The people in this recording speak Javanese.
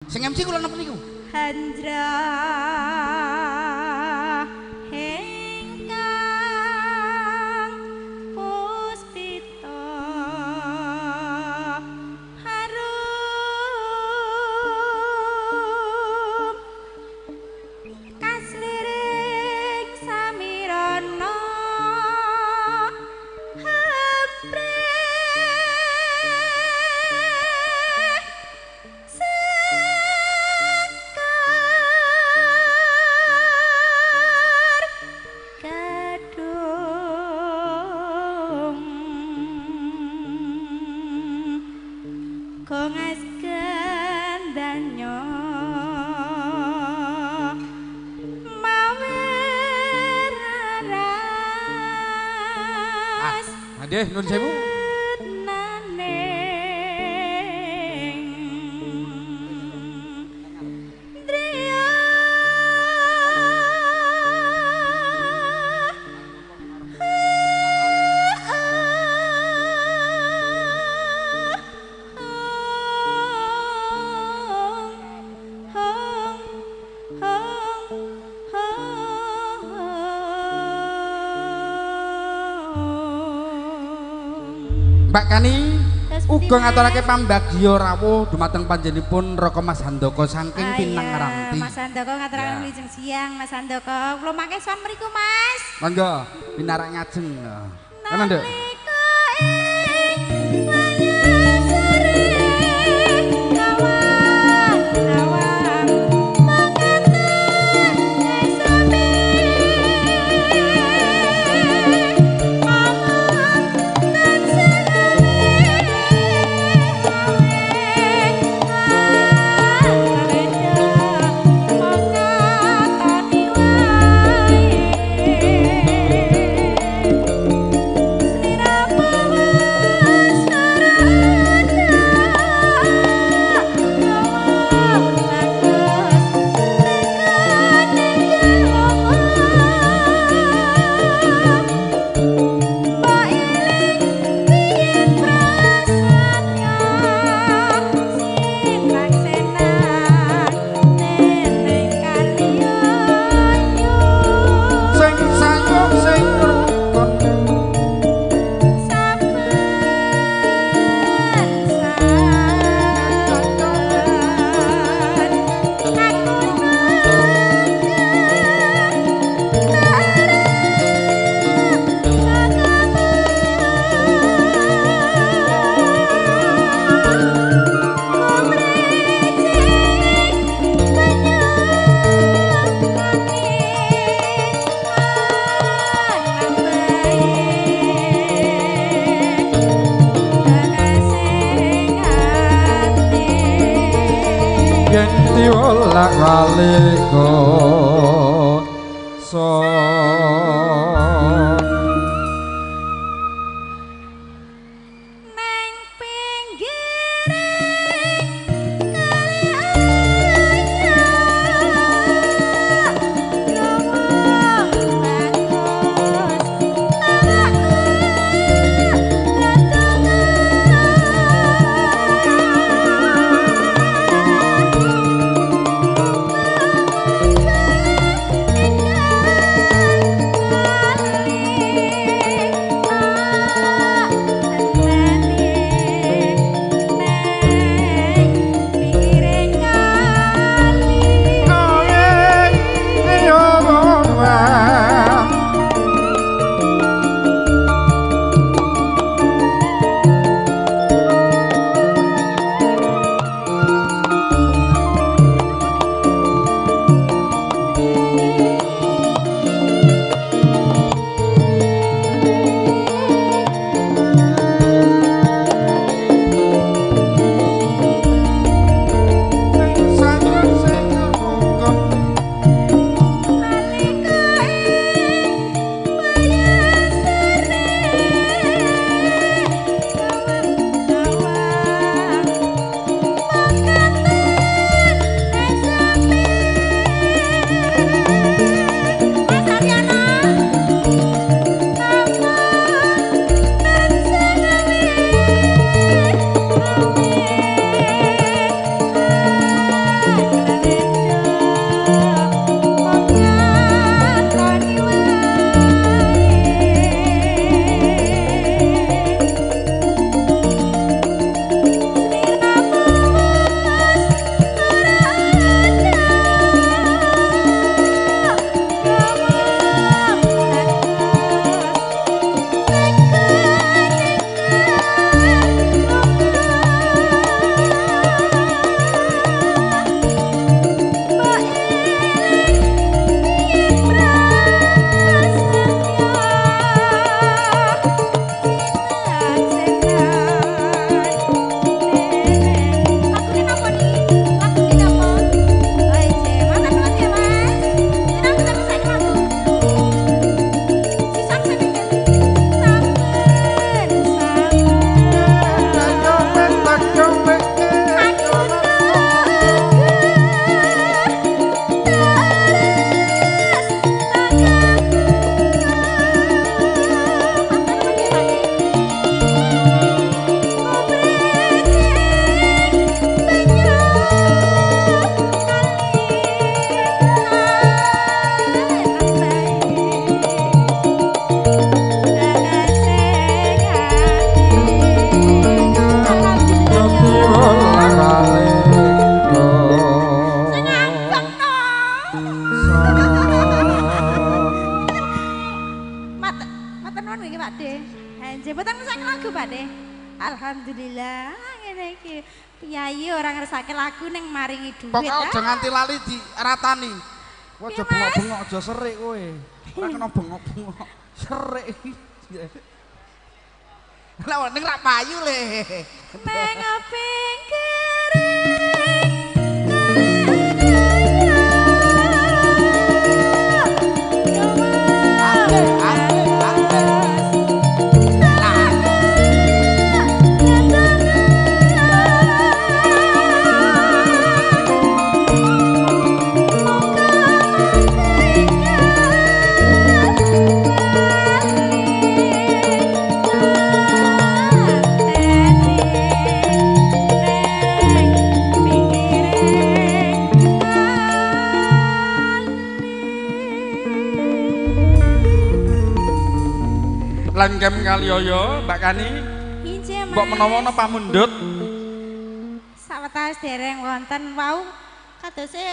Sing MC kula napa niku? Handra hengkang puspita harum kaslirik samirana kongas gandanyo maweraras Nggih, nuwun sewu. Mbak Kani uga ngaturake pambagya rawuh dumateng panjenenganipun Raka Mas Handaka saking Pinang Ranti. Mas Handaka ngaturaken wilujeng siang Mas Handaka. Kula mangke sowan mriku Mas. Monggo pinarak ngajeng. Ana Nduk. Wolak walika Neng pinggire kali alhamdulillah ngene iki. Piyayi ora ngersake lagu ning maringi duit. Pokoke aja nganti lali diratani. Kowe aja bengok-bengok aja serik kowe. Ora kena bengok-bengok. Serik. Lah ning ra payu le. Mengoping Langgam Kalioyo, Mbak Kani. Injih, Mas. Mbok menawa ana pamundhut. Sawetawis dereng wonten wau kadose